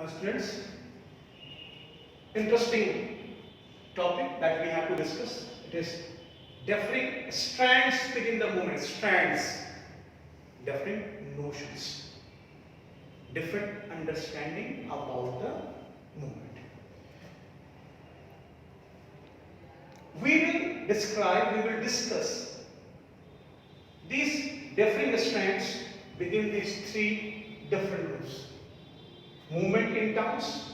Students, interesting topic that we have to discuss. It is differing strands within the movement, strands, different notions, different understanding about the movement. We will discuss these differing strands within these three different groups. Movement in towns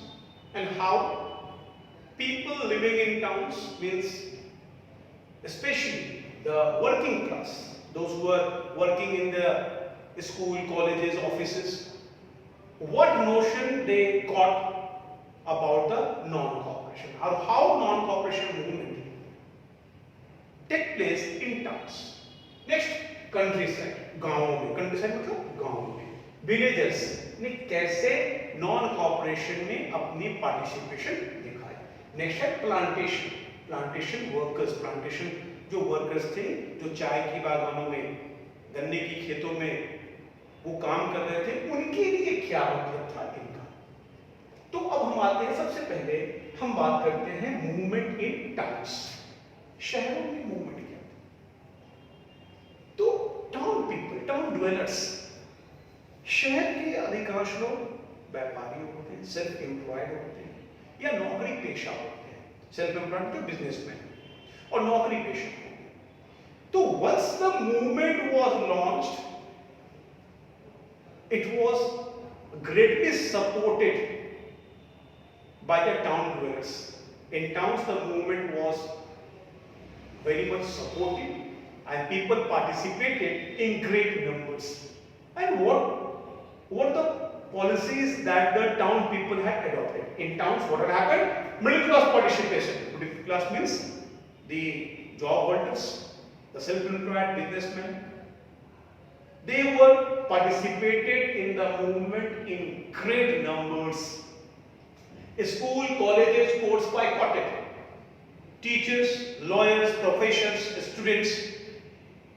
and how people living in towns, means especially the working class, those who are working in the school, colleges, offices, what notion they got about the non-cooperation or how non-cooperation movement take place in towns. Next, countryside, गांवों में, countryside मतलब गांव में, villages ने कैसे non cooperation में अपनी participation दिखाई. नेक्स्ट है प्लांटेशन, प्लांटेशन वर्कर्स, प्लांटेशन जो वर्कर्स थे जो चाय की बागानों में, गन्ने की खेतों में वो काम कर रहे थे, उनके लिए क्या मतलब था इनका. तो अब हम आते हैं, सबसे पहले हम बात करते हैं मूवमेंट इन टाउन्स, शहरों में मूवमेंट क्या. तो टाउन पीपल, टाउन ड्वेलर्स, शहर के अधिकांश लोग व्यापारी होते हैं, सेल्फ एम्प्लॉयड होते हैं या नौकरी पेशा होते हैं. सेल्फ एम्प्लॉयड तो बिजनेसमैन और नौकरी पेशा होते हैं. तो once the movement was launched, it was greatly supported by the town dwellers. In towns the movement was very much supported and people participated in great numbers. And what the policies that the town people had adopted? In towns what had happened? Middle class participation. Middle class means the job holders, the self-employed businessmen. They were participated in the movement in great numbers. School, colleges, courts boycotted. Teachers, lawyers, professors, students,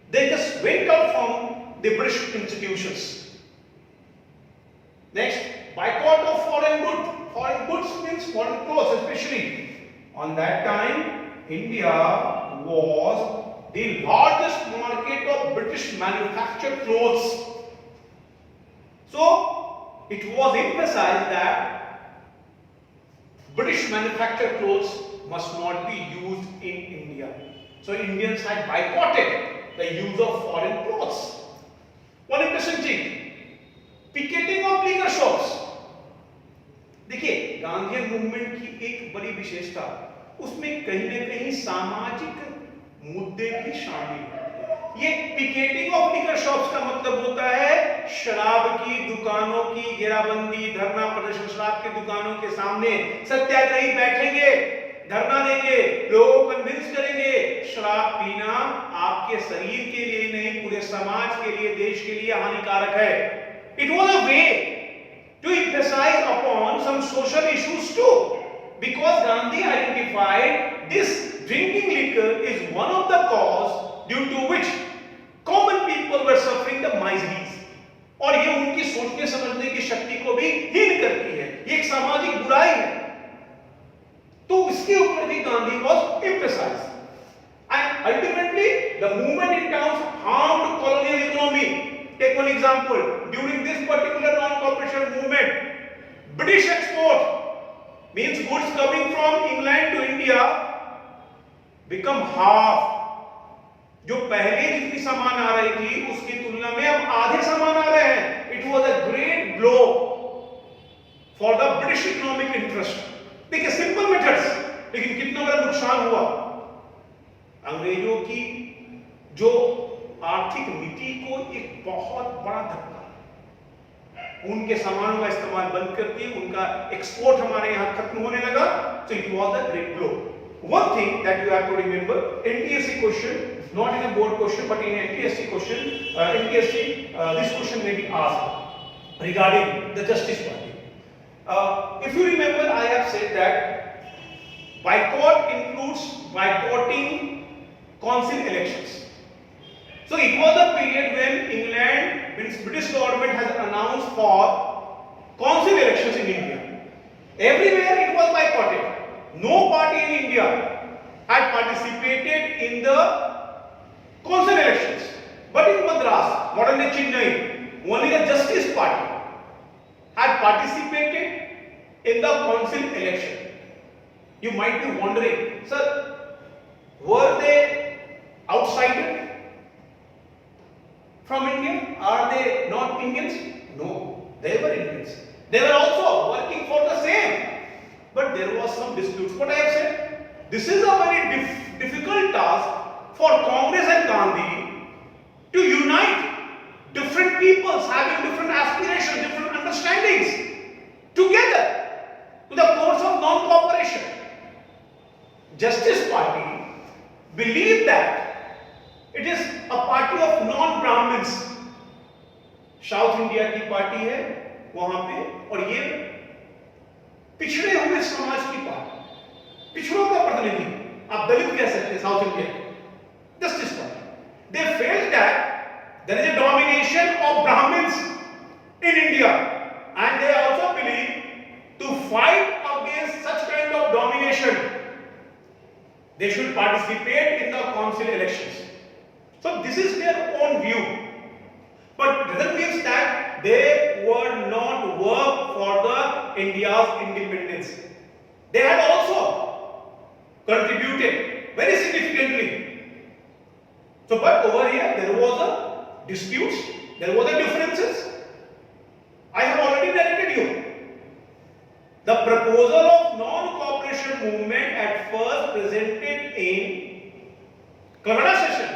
they just went out from the British institutions. Next, boycott of foreign goods. Foreign goods means foreign clothes, especially. On that time, India was the largest market of British manufactured clothes. So, it was emphasized that British manufactured clothes must not be used in India. So Indians had boycotted the use of foreign clothes. One interesting thing, picketing of liquor shops. देखिए, Gandhi movement की एक बड़ी विशेषता, उसमें कहीं न कहीं सामाजिक मुद्दे भी शामिल हैं. ये पिकेटिंग ऑफ लिकर शॉप्स का मतलब होता है शराब की दुकानों की घेराबंदी, धरना प्रदर्शन. शराब की दुकानों के सामने सत्याग्रही बैठेंगे, धरना देंगे, लोगों को कन्विंस करेंगे शराब पीना आपके शरीर के लिए नहीं, पूरे समाज के लिए, देश के लिए हानिकारक है. It was a way to emphasize upon some social issues too, because Gandhi identified this drinking liquor is one of the cause due to which common people were suffering the miseries. और ये उनकी सोचने समझने की शक्ति को भी हीन करती है, ये एक सामाजिक बुराई है. तो इसके ऊपर भी Gandhi was emphasized. And ultimately the movement in towns harmed colonial economy. Take one example. During this particular non-cooperation movement, British export means goods coming from England to India become half. जो पहले जितनी सामान आ रही थी उसकी तुलना में अब आधे सामान आ रहे हैं. It was a great blow for the British economic interest. देखिए, सिंपल मेथड्स, लेकिन कितना बड़ा नुकसान हुआ. अंग्रेजों की जो आर्थिक नीति को एक बहुत बड़ा धक्का, उनके सामानों का इस्तेमाल बंद कर दिए, उनका एक्सपोर्ट हमारे यहां खत्म होने लगा. So it was a great blow. One thing that you have to remember, NTSC question, not in a board question but in NTSC question, this question may be asked regarding the Justice Party. If you remember, I have said that boycott includes boycotting council elections. So it was a period when England, when British government has announced for council elections in India. Everywhere it was boycotted. No party in India had participated in the council elections. But in Madras, modern day Chennai, only the Justice Party had participated in the council election. You might be wondering, sir, were they outsiders from India? Are they not Indians? No, they were Indians. They were also working for the same. But there was some disputes. What I have said, this is a very difficult task for Congress and Gandhi to unite different peoples having different aspirations, different understandings together to the cause of non-cooperation. Justice Party believed that it is a party of non-Brahmins. South India की party है वहां पे, और ये पिछड़े हुए समाज की पार्टी, पिछड़ों का प्रतिनिधि, आप दलित कह सकते हैं South India, Justice Party. They felt that there is a domination of Brahmins in India and they also believe to fight against such kind of domination they should participate in the council elections. So this is their own view, but doesn't mean that they were not work for the India's independence. They had also contributed very significantly. So but over here there was a disputes, there was a differences. I have already narrated you the proposal of non-cooperation movement at first presented in Calcutta session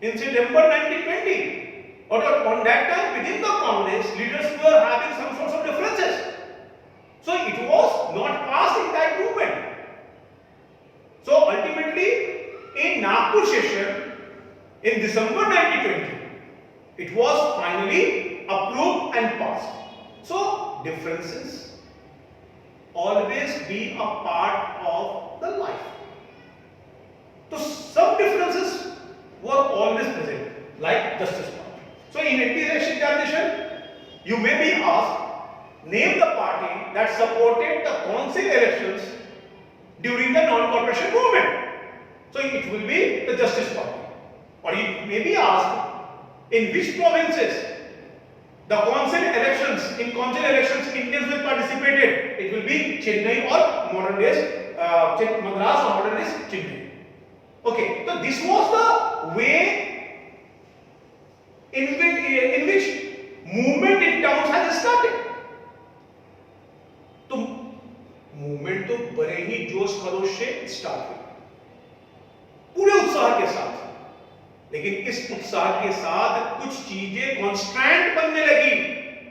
in September 1920. But on that time within the Congress, leaders were having some sorts of differences. So it was not passed in that movement. So ultimately in Nagpur session in December 1920, it was finally approved and passed. So differences always be a part of the life. So some differences were always present, like Justice Party. So in NTS examination, you may be asked, name the party that supported the council elections during the non-cooperation movement. So it will be the Justice Party. Or you may be asked, in which provinces the council elections, in council elections Indians will participated. It will be Chennai or modern days Madras or modern days Chennai. Okay, so this was the way in which movement in towns has started. तो movement तो बड़े ही जोश खरोश से start हुई पूरे उत्साह के साथ, लेकिन इस उत्साह के साथ कुछ चीजें कॉन्स्टेंट बनने लगी,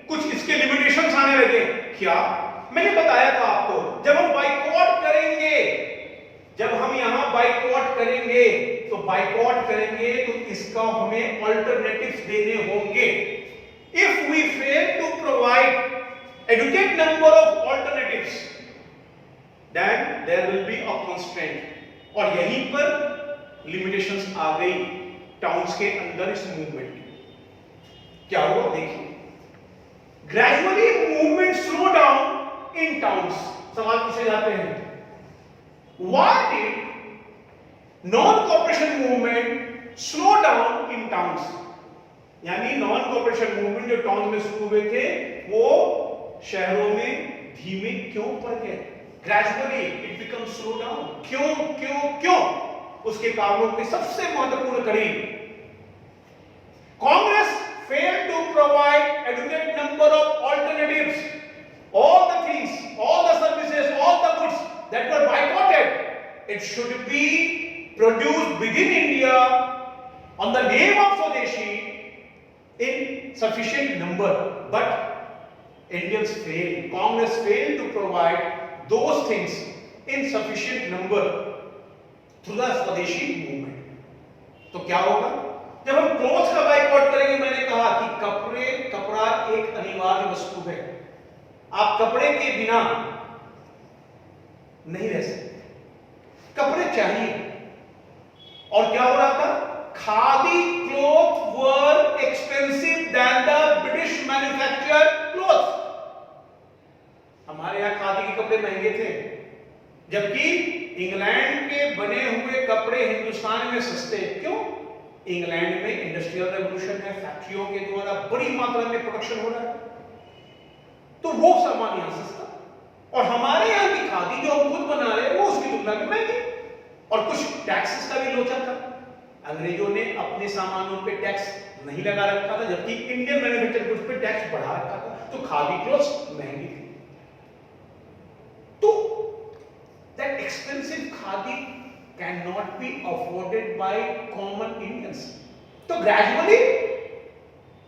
कुछ इसके लिमिटेशंस आने लगे। क्या मैंने बताया था आपको, जब हम बाइकॉट करेंगे, जब हम यहां बाइकॉट करेंगे तो बाइकॉट करेंगे तो इसका हमें अल्टरनेटिव्स देने होंगे। If we fail to provide adequate number of alternatives then there will be a constraint, और यहीं पर लिमिटेशंस आ गई टाउन्स के अंदर इस मूवमेंट की। क्या हुआ देखिए, gradually movement slow down in towns. सवाल पूछे जाते हैं, why did non cooperation movement slow down in towns? यानी नॉन कोऑपरेशन मूवमेंट जो टाउन में शुरू हुए थे वो शहरों में धीमे क्यों पड़ गए? Gradually it become slow down. क्यों क्यों क्यों? उसके कारणों की सबसे महत्वपूर्ण कड़ी, Congress failed to provide adequate number of alternatives. All the things, all the services, all the goods that were boycotted, it should be produced within India on the name of Swadeshi in sufficient number. But Indians failed, Congress failed to provide those things in sufficient number through the Swadeshi movement. तो क्या होगा जब हम cloth का boycott करेंगे? मैंने कहा कि कपड़ा एक अनिवार्य वस्तु है, आप कपड़े के बिना नहीं रह सकते, कपड़े चाहिए। और क्या हो रहा था? Khadi cloth were expensive than the British manufactured cloth. हम हमारे यहाँ खादी के कपड़े महंगे थे, जबकि इंग्लैंड के बने हुए कपड़े हिंदुस्तान में सस्ते। क्यों? इंग्लैंड में इंडस्ट्रियल रेवोल्यूशन है, फैक्ट्रियों के द्वारा बड़ी मात्रा में प्रोडक्शन हो रहा है, तो वो सामान यहां सस्ता, और हमारे यहाँ की खादी जो हम खुद बना रहे हैं वो उसकी तुलना में महंगी, और कुछ टैक्सेस का भी लोचा था। अंग्रेजों ने अपने सामानों पे टैक्स नहीं लगा रखा था, जबकि इंडियन मैन्युफैक्चर्ड गुड्स पे टैक्स बढ़ा रखा था, तो खादी क्लोथ्स महंगी थी। तो that expensive khadi can not be afforded by common Indians. तो gradually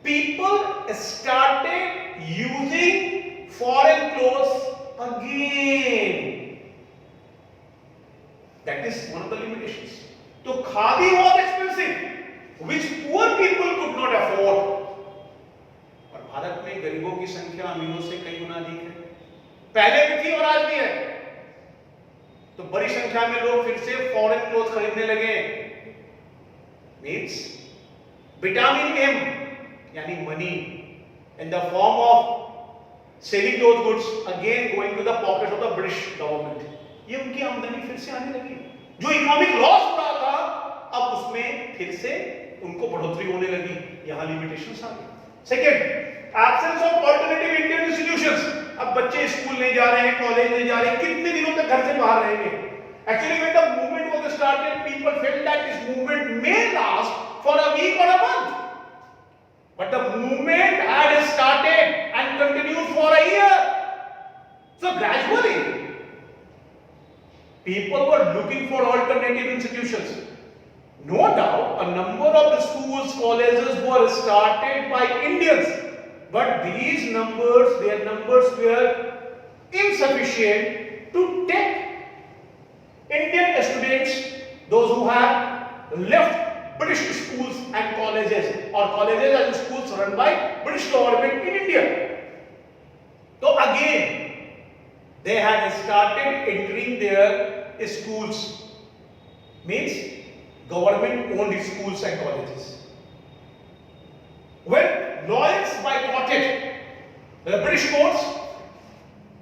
people started using foreign clothes again. That is one of the limitations. So khadi was expensive, which poor people could not afford. और भारत में गरीबों की संख्या अमीरों से कई गुना अधिक है, पहले भी थी और आज भी है। तो बड़ी संख्या में लोग फिर से फॉरेन क्लोथ खरीदने लगे। मीन्स विटामिन एम यानी money in the form of selling those goods again going to the pockets of the British government. ये उनकी आमदनी फिर से आने लगी। जो इकोनॉमिक लॉस हो रहा था, अब उसमें फिर से उनको बढ़ोतरी होने लगी। यहाँ लिमिटेशंस आ गई। Second, absence of alternative Indian institutions. अब बच्चे स्कूल नहीं जा रहे हैं, कॉलेज नहीं जा रहे हैं, कितने दिनों तक घर से बाहर रहेंगे? Actually, when the movement was started, people felt that this movement may last for a week or a month. But the movement had started and continued for a year. So gradually, people were looking for alternative institutions. No doubt, a number of the schools, colleges were started by Indians. But these numbers, their numbers were insufficient to take Indian students, those who have left British schools and colleges, or colleges and schools run by British government in India. So again, they had started entering their schools, means government owned schools and colleges. When lawyers boycotted the British courts,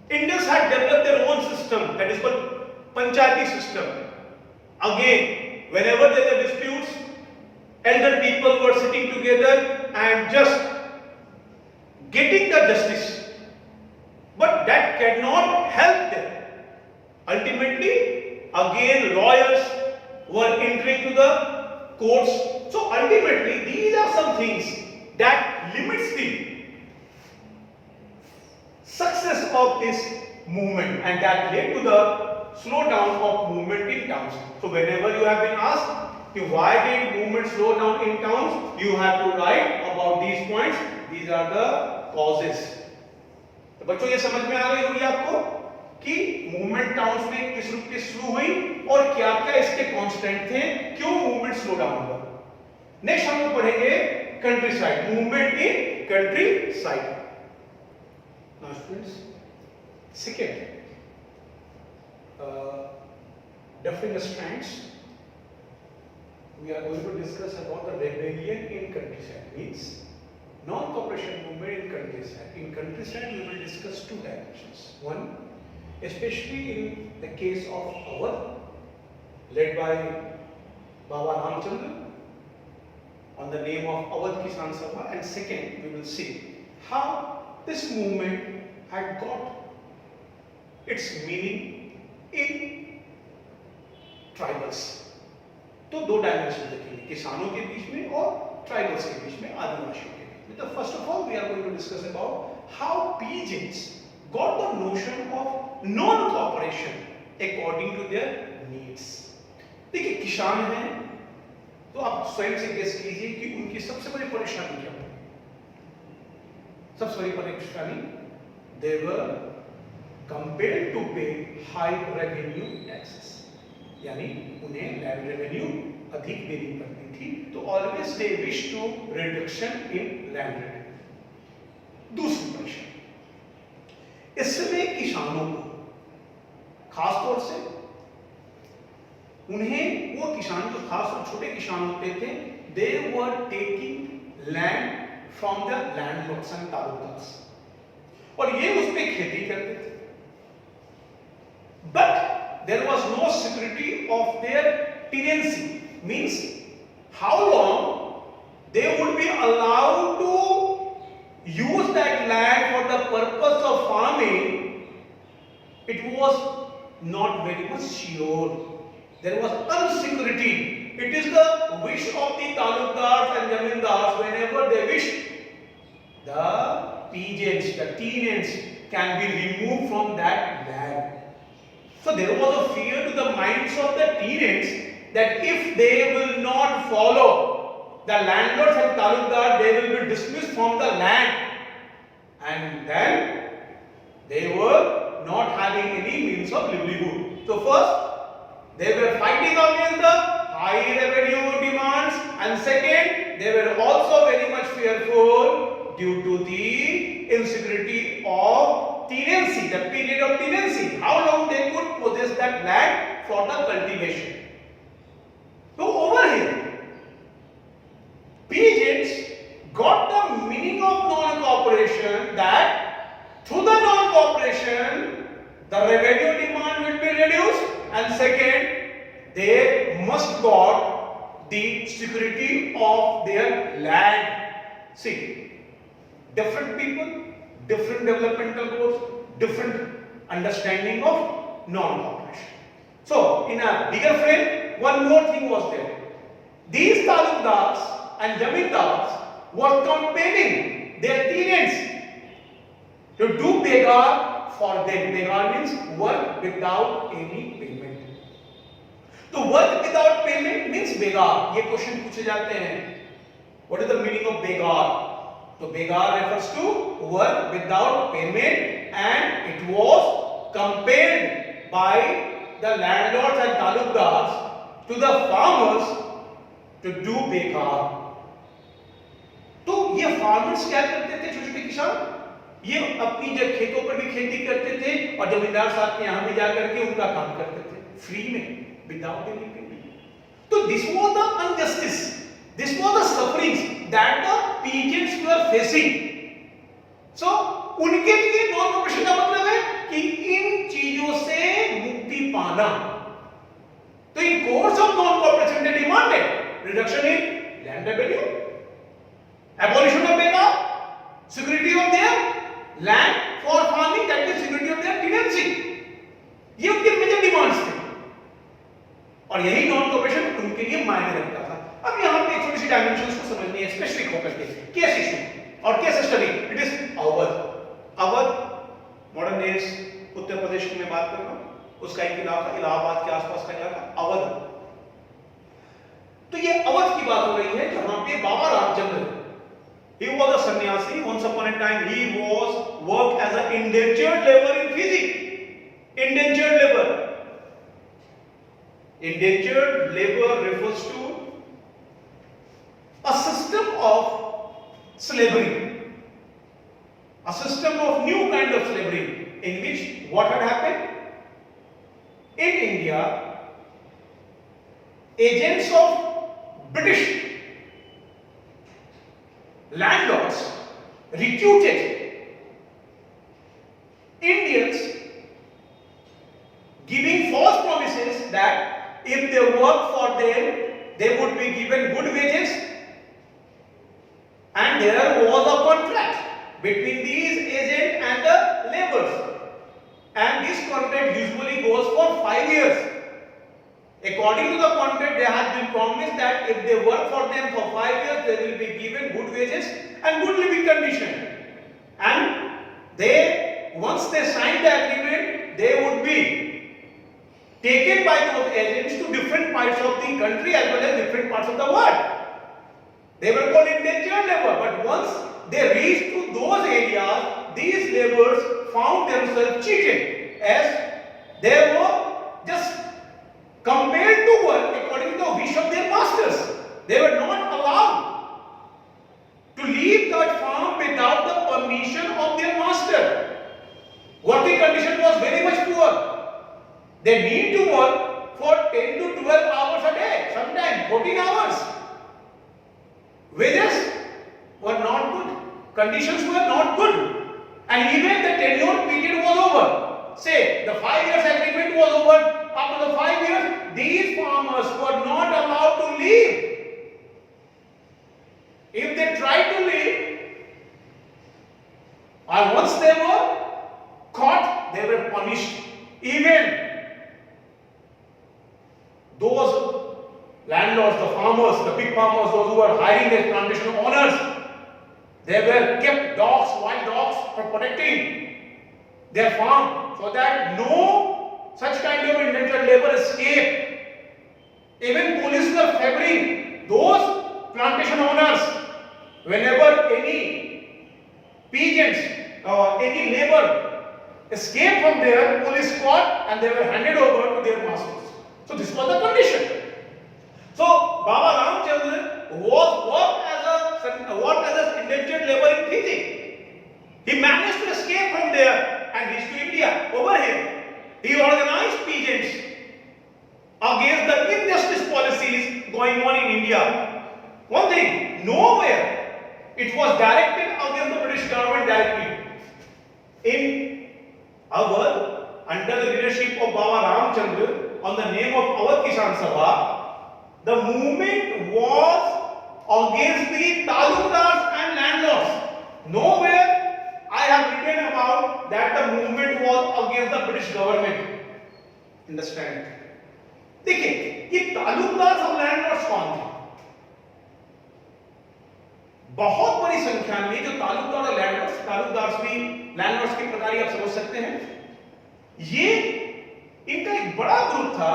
Indians had developed their own system, that is called Panchayati system. Again, whenever there were disputes, elder people were sitting together and just getting the justice, but that cannot help them. Ultimately, again lawyers were entering to the courts. So ultimately, these are some things that limits the success of this movement, and that led to the slowdown of movement in towns. So whenever you have been asked why did movement slow down in towns, you have to write about these points. These are the causes. तो बच्चों ये समझ में आ गई होगी आपको कि movement towns में किस रूप की शुरू हुई और क्या क्या इसके कांस्टेंट थे, क्यों मूवमेंट स्लो डाउन हुआ। नेक्स्ट हम लोग पढ़ेंगे country side, movement in country side. Now students, second, different strands, we are going to discuss about the rebellion in countryside, means non-cooperation movement in countryside. In countryside, we will discuss two dimensions. One, especially in the case of Awadh, led by Baba Ramchandra, on the name of Awadh Kisan Sabha. And second, we will see how this movement had got its meaning in tribals. तो दो dimension देखेंगे, किसानों के बीच में और tribals के बीच में, आदिवासियों के बीच में। तो first of all we are going to discuss about how peasants got the notion of non cooperation according to their needs. देखिए, किसान हैं तो आप स्वयं से गेस कीजिए कि उनकी सबसे बड़ी परेशानी क्या है। सबसे बड़ी परेशानी, they were compelled to pay high revenue taxes, यानी उन्हें लैंड रेवेन्यू अधिक देनी पड़ती थी। तो always they wish to reduction in land revenue. दूसरी परेशानी, इसमें किसानों को खासतौर से उन्हें, वो किसान जो खास और छोटे किसान होते थे, they were taking land from the landlords and talukas, और ये उस पे खेती करते थे। almost security of their tenancy. Means how long they would be allowed to use that land for the purpose of farming, it was not very much sure. There was unsecurity. It is the wish of the talukdars and zamindars, whenever they wish, the peasants, the tenants can be removed from that land. So there was a fear to the minds of the tenants that if they will not follow the landlords and talukdar, they will be dismissed from the land, and then they were not having any means of livelihood. So first, they were fighting against the high revenue demands, and second, they were also very much fearful due to the insecurity of tenancy, the period of tenancy, how long they could possess that land for the cultivation. So over here, peasants got the meaning of non-cooperation, that through the non-cooperation, the revenue demand will be reduced, and second, they must got the security of their land. See, different people, different developmental goals, different understanding of non-cooperation. So, in a bigger frame, one more thing was there. These talukdars and zamindars were compelling their tenants to do begar for them. Begar means work without any payment. तो work without payment means begar. ये question पूछे जाते हैं. What is the meaning of begar? So begar refers to work without payment, and it was compelled by the landlords and talukdars to the farmers to do begar. तो ये farmers क्या करते थे, छोटे छोटे किसान, ये अपनी जब खेतों पर भी खेती करते थे और जमींदार साहब के यहाँ भी जाकर के उनका काम करते थे फ्री में, विदाउट एनी पेमेंट. तो this was the injustice, this was the sufferings that the peasants were facing. So उनके लिए नॉन कॉपरेशन का मतलब है कि इन चीजों से मुक्ति पाना. तो in course of non cooperation they demanded reduction in land revenue, abolition of begar, security of their land for farming, that is security of their tenancy. ये उनके मेजर डिमांड्स थे और यही नॉन कॉपरेशन उनके लिए मायने रखता था. अब यहाँ पे छोटी सी डायमेंशंस को समझनी है स्पेसिफिक होकर के. केस इशू और case study. It is Awadh. Awadh modern days Uttar Pradesh की मैं बात कर रहा हूँ, उसका एक इलाका इलाहाबाद के आसपास का इलाका अवध. तो ये अवध की बात हो रही है जहां पे बाबा Ramchandra, he was a sannyasi. Once upon a time he was worked as an indentured labor in Fiji. Indentured labor. Indentured labor refers to a system of slavery, a system of new kind of slavery in which what had happened in India, agents of British landlords recruited Indians, giving false promises that if they work for them, they would be given good wages, and there was a contract between these agents and the laborers, and this contract usually goes for 5 years. According to the contract, they had been promised that if they work for them for 5 years, they will be given good wages and good living condition. And they, once they signed the agreement, they would be taken by those agents to different parts of the country as well as different parts of the world. They were called indentured labor. But once they reached to those areas, these laborers found themselves cheated, as they were just compelled to work according to the wish of their masters. They were not allowed to leave that farm without the permission of their master. Working condition was very much poor. They need to work for 10 to 12 hours a day, sometimes 14 hours. Wages were not good. Conditions were not good. And even the tenure period was over. Say, the 5 years agreement was over after the 5 years, these farmers were not allowed to leave. If they tried to leave, and once they were caught, they were punished. Even those landlords, the farmers, the big farmers, those who were hiring their plantation owners, they were kept dogs, wild dogs, for protecting their farm, so that no such kind of indentured labor escape. Even police were favoring those plantation owners. Whenever any peasants or any labor escaped from their police caught, and they were handed over to their masters. So this was the condition. So Baba Ramchandra worked as an indentured labor in Fiji. He managed to escape from there and reach to India. Over here, he organized peasants against the injustice policies going on in India. One thing, nowhere it was directed against the British government directly. In Awadh, under the leadership of Baba Ramchandra, on the name of Awadh Kisan Sabha, the movement was against the talukdars and landlords. Nowhere I have written about that the movement was against the British government. Understand? देखिए, ये तालुकदार और landlords कौन थे? बहुत बड़ी संख्या में जो तालुकदार और तालुकदार भी लैंडलॉर्ड्स के प्रकार ही आप समझ सकते हैं। ये इनका एक बड़ा ग्रुप था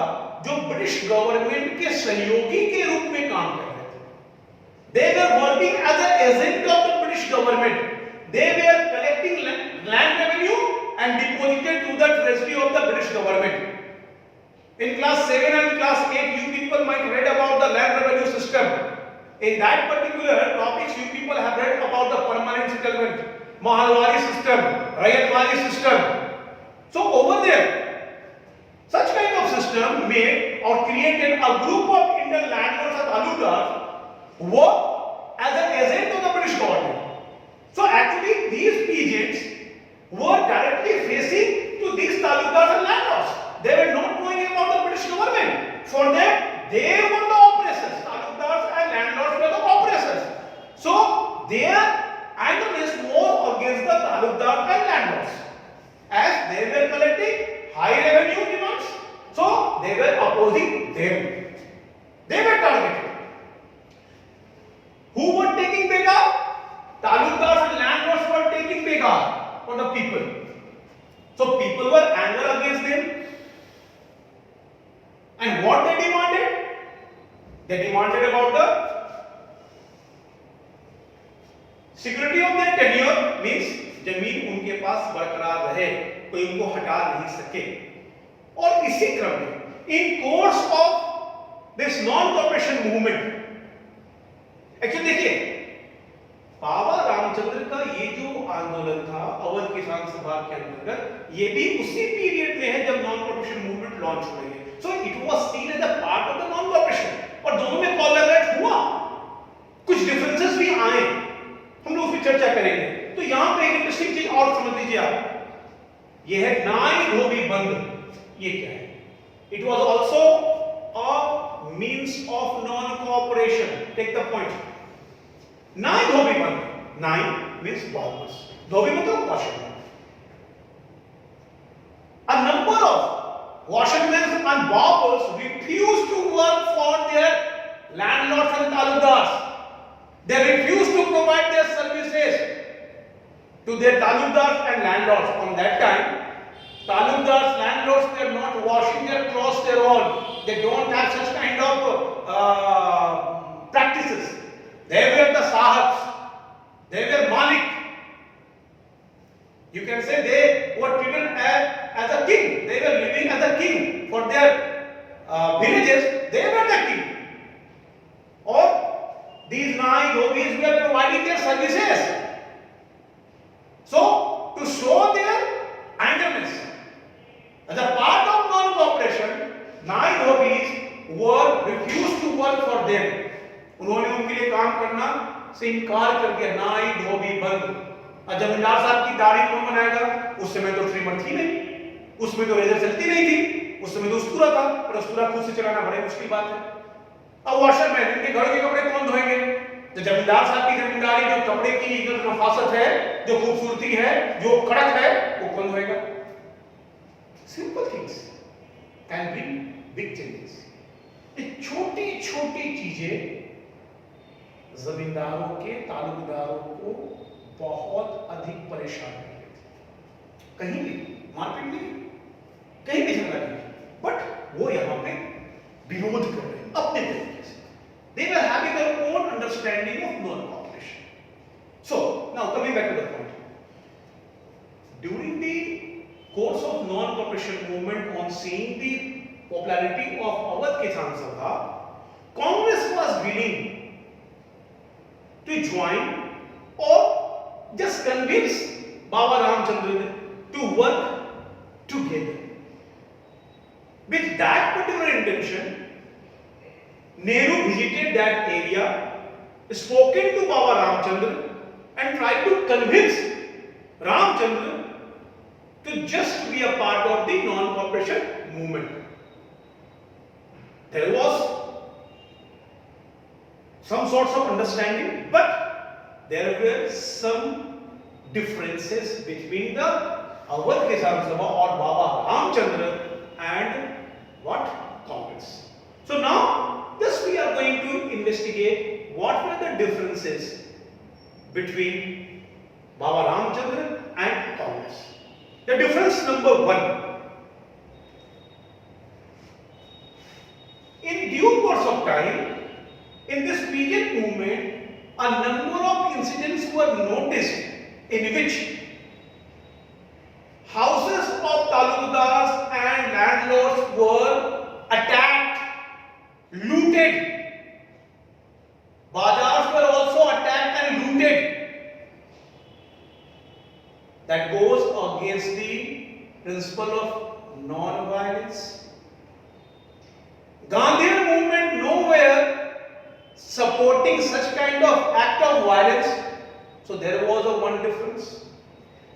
जो ब्रिटिश गवर्नमेंट के सहयोगी के रूप में काम कर रहे थे। They were working as an agent of the British government. They were collecting land revenue and deposited to the treasury of the British government. In class 7 and class 8, you people might read about the land revenue system. In that particular topics, you people have read about the permanent settlement, Mahalwari system, Rayatwari system. So over there, such kind of system made or created a group of Indian landlords and talukdars work as an agent of the British government. So actually, these peasants were directly facing to these talukdars and landlords. They were not knowing about the British government. For them, they were the oppressors. Talukdars and landlords were the oppressors. So their antagonism was against the talukdars and landlords, as they were collecting high revenue demands. So they were opposing them. They were targeted. Who were taking begar? Talukdars and landlords were taking begar for the people. So people were angry against them. And what they demanded? They demanded about the security of their tenure, means जमीन उनके पास बरकरार रहे, कोई उनको हटा नहीं सके। और इसी क्रम में in course of this non-cooperation movement, actually देखिए बाबा रामचंद्र का ये जो आंदोलन था अवध किसान सभा के अंतर्गत, ये भी उसी पीरियड में है जब नॉन कॉर्पोरेशन मूवमेंट लॉन्च हुई है। So it was seen as a part of the non corporation, और दोनों में कोलैबोरेट हुआ। कुछ डिफरेंसेस भी आए, हम लोग उस पर चर्चा करेंगे। तो यहां पे एक इंटरेस्टिंग चीज और समझ लीजिए आप, ये है नाई धोबी बंद। ये क्या है? It was also a means of non corporation. Take the point. नाई धोबी बंद, नाई मींस बार्बर्स, धोबी मतलब washerman. A number of washermen and barbers refused to work for their landlords and talukdars. They refused to provide their services to their talukdars and landlords. On that time, talukdars, landlords were not washing their clothes their own. They don't have such kind of practices. They were the sahabs. They were malik. You can say they were treated as a king. They were living as a king for their villages. They were the king. Or these nine dhobis were providing their services. So to show their angerness, as a part of non-cooperation, nine dhobis were refused to work for them. उन्होंने उनके लिए काम करना से इनकार कर दिया। नाई धोबी बंद। जमींदार साहब की दाढ़ी कौन बनाएगा? उस समय तो ट्रिमर थी नहीं, उसमें तो रेजर चलती नहीं थी, उस उस समय तो उस्तरा था, पर उस्तरा खुद से चलाना बड़ी मुश्किल बात है। अब वॉशरमैन, इनके घरों के कपड़े कौन धोएंगे? जो जमींदार साहब की जमींदारी, जो कपड़े की जो नफासत है, जो खूबसूरती है, जो कड़क है, वो कौन धोएगा? Simple things can be big changes. ये छोटी छोटी चीजें जमींदारों के, तालुकदारों को बहुत अधिक परेशान कर रही थी। कहीं भी मारपीट नहीं, कहीं भी झगड़ा नहीं, बट वो यहां पे विरोध कर रहे हैं अपने तरीके से। They were having their own understanding of non-cooperation. So now coming back to the point, during the course of non-cooperation movement, on seeing the popularity of Awadh Kisan Sabha, Congress was willing to join or just convince Baba Ramchandran to work together. With that particular intention, Nehru visited that area, spoken to Baba Ramchandran and tried to convince Ramchandran to just be a part of the non-cooperation movement. There was some sorts of understanding, but there were some differences between the Awadh Kisan Sabha or Baba Ramchandran and what? Congress. So now, just we are going to investigate what were the differences between Baba Ramchandran and Congress. The difference number one. In due course of time, in this Pigeon movement, a number of incidents were noticed in which houses of talukdars and landlords were attacked, looted. Bazars were also attacked and looted. That goes against the principle of non-violence. Gandhian movement nowhere supporting such kind of act of violence. So there was a one difference.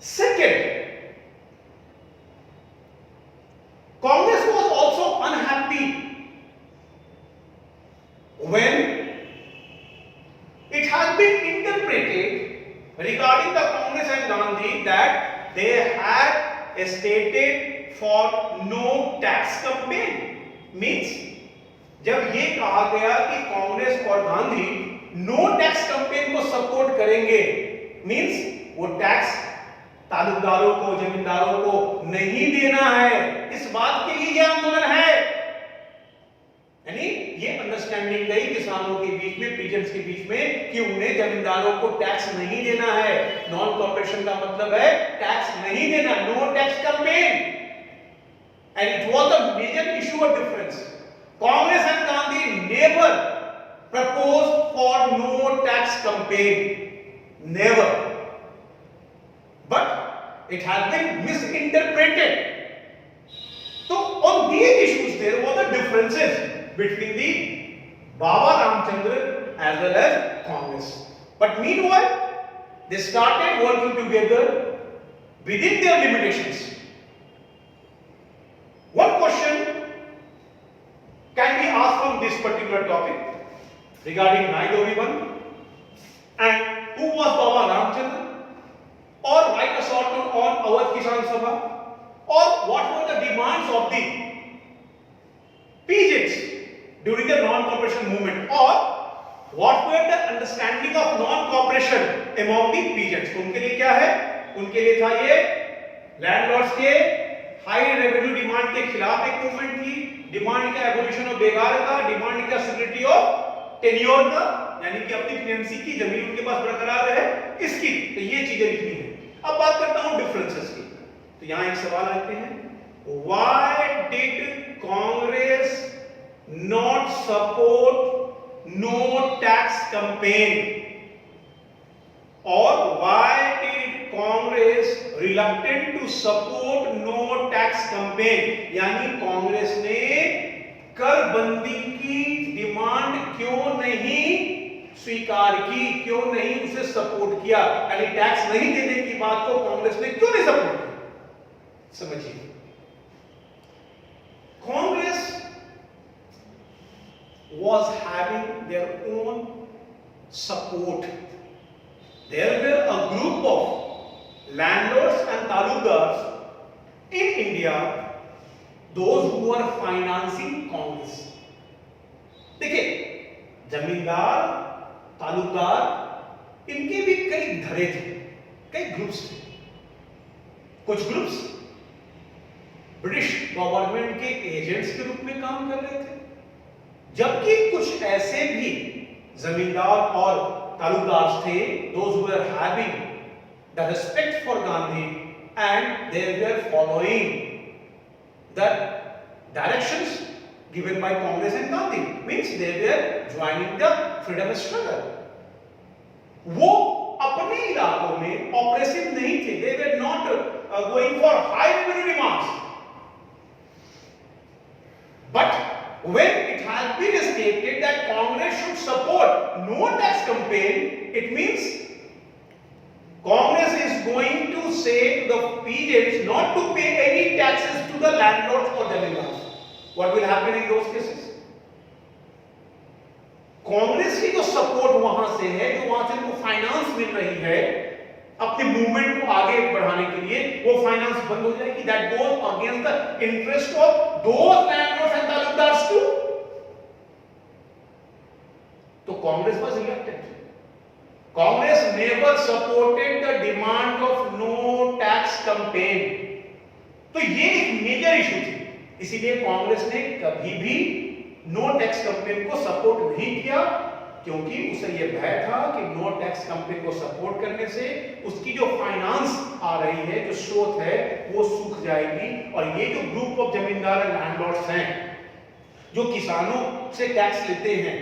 Second, Congress was also unhappy when it has been interpreted regarding the Congress and Gandhi that they had stated for no tax campaign. Means जब ये कहा गया कि कांग्रेस और Gandhi no tax campaign को support करेंगे, means वो tax तालुकदारों को, जमींदारों को नहीं देना है, इस बात के लिए ये आंदोलन है। यानी ये अंडरस्टैंडिंग गई किसानों के बीच में, पीजेंट्स के बीच में कि उन्हें जमींदारों को टैक्स नहीं देना है। नॉन कॉर्पोरेशन का मतलब है टैक्स नहीं देना, no tax campaign, and it was the major issue of difference. Congress and Gandhi never proposed for no tax campaign, never. But it has been misinterpreted. So on these issues there was a differences between the Baba Ramchandran as well as Congress. But meanwhile, they started working together within their limitations. One question can be asked from this particular topic regarding Naigavi and who was Baba Ramchandran, or write a short note on Awadh Kisan Sabha, or what were the demands of the peasants during the non-cooperation movement, or what were the understanding of non-cooperation among the peasants. उनके लिए क्या है? उनके लिए था ये landlords के high revenue demand के खिलाफ एक मूवमेंट थी, डिमांड का एबोलिशन ऑफ बेगार का, डिमांड का सिक्योरिटी ऑफ टेन्योर का, यानी कि अपनी टेनेंसी की जमीन उनके पास बरकरार रहे, इसकी। तो ये चीजें लिखनी है। अब बात करता हूं डिफरेंसेस की। तो यहां एक सवाल आते हैं, why did Congress not support no tax campaign, और why did Congress reluctant to support no tax campaign, यानी कांग्रेस ने कर बंदी की डिमांड क्यों नहीं स्वीकार की, क्यों नहीं उसे सपोर्ट किया, यानी टैक्स नहीं देने की बात को कांग्रेस ने क्यों नहीं सपोर्ट किया? समझिए, was having their own support. There were a group of landlords and talukdars in India, those who were financing Congress. देखिए, जमींदार, तालुकदार, इनके भी कई धड़े थे, कई ग्रुप्स थे। कुछ ग्रुप्स ब्रिटिश गवर्नमेंट के एजेंट्स के रूप में काम कर रहे थे, जबकि कुछ ऐसे भी जमींदार और तालुकदार थे, those who were having the respect for Gandhi and they were following the directions given by Congress and Gandhi, means they were joining the freedom struggle. वो अपने इलाकों में ऑपरेसिव नहीं थे, they were not going for high revenue demands. But when it has been stated that Congress should support no tax campaign, it means Congress is going to say to the peasants not to pay any taxes to the landlords or zamindars. What will happen in those cases? Congress की जो support वहां से है, जो वहां से उनको finance मिल रही है अपने मूवमेंट को आगे बढ़ाने के लिए, वो फाइनेंस बंद हो जाएगी. That goes against the interest of those landlords and taluqdars too. तो Congress was elected. Congress never supported the demand of no tax campaign. तो ये एक मेजर इशू थी. इसीलिए कांग्रेस ने कभी भी नो टैक्स कैंपेन को सपोर्ट नहीं किया, क्योंकि उसे यह भय था कि नो टैक्स कैंपेन को सपोर्ट करने से उसकी जो फाइनेंस आ रही है, जो स्रोत है, वो सूख जाएगी. और ये जो ग्रुप ऑफ जमींदार एंड लैंडलॉर्ड्स हैं जो किसानों से टैक्स लेते हैं,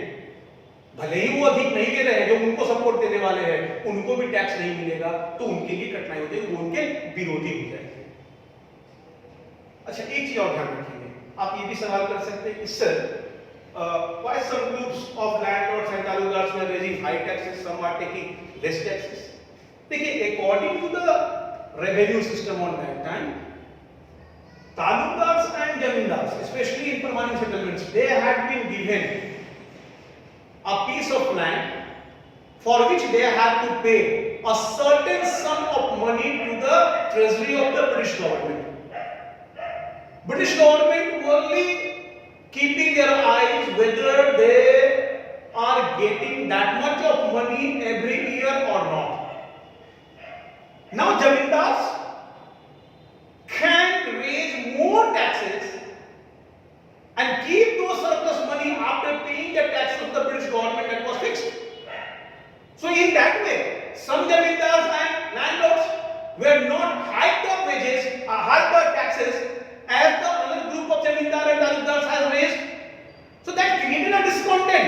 भले ही वो अधिक नहीं ले रहे हैं, जो उनको सपोर्ट देने वाले हैं उनको भी टैक्स नहीं मिलेगा, तो उनके लिए कठिनाई हो जाएगी, वो उनके विरोधी हो जाएंगे. अच्छा, एक चीज और ध्यान रखिए, आप ये भी सवाल कर सकते हैं कि sir why some groups of landlords and talukdars were raising high taxes, some are taking less taxes. देखिए, according to the revenue system on that time, talukdars and zamindars, especially in permanent settlements, they had been given a piece of land for which they had to pay a certain sum of money to the treasury of the British government. British government only keeping their eyes whether they are getting that much of money every year or not. Now zamindars can raise more taxes and keep those surplus money after paying the tax of the British government that was fixed. So in that way, some zamindars and landlords were not hiked up wages or hiked up taxes as the other group of zamindar and talukdars has raised. So that created a discontent.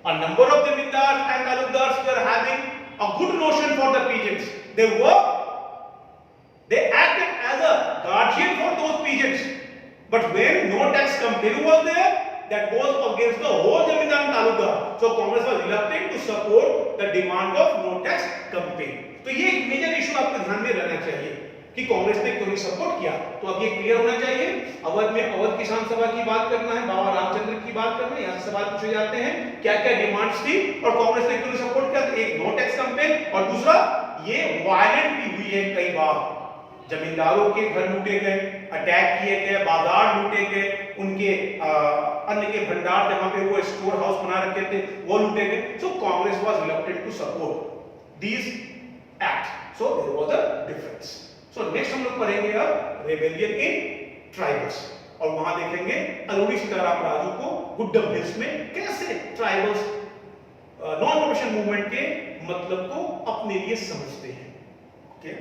A number of zamindars and talukdars were having a good notion for the peasants. They acted as a guardian for those peasants. But when no tax campaign was there, that goes against the whole zamindar and talukdar. So Congress was reluctant to support the demand of no tax campaign. तो ये एक major issue आपके ध्यान में रहना चाहिए कि कांग्रेस ने क्यों नहीं सपोर्ट किया. तो अब ये क्लियर होना चाहिए. अवध में अवध किसान सभा की बात करना है, बाबा रामचंद्र की बात करना है, यहाँ से सवाल पूछे जाते हैं क्या क्या डिमांड्स थी और कांग्रेस ने क्यों नहीं सपोर्ट किया. एक नो टैक्स कैंपेन, और दूसरा ये वायलेंट भी हुई है कई बार. जमींदारों के घर लूटे गए, अटैक किए गए, बाजार लूटे गए, उनके अन्न के भंडार जहां पे वो स्टोर हाउस बना रखे थे वो लूटे गए. So Congress was reluctant to support these act. So there was a difference. So next हम लोग पढ़ेंगे अब रेबेलियन इन ट्राइबल्स, और वहां देखेंगे अलोनी सीताराम राजू को गुड्डम हिल्स में कैसे ट्राइबल्स नॉन प्रोफेशनल मूवमेंट के मतलब को अपने लिए समझते हैं. ओके.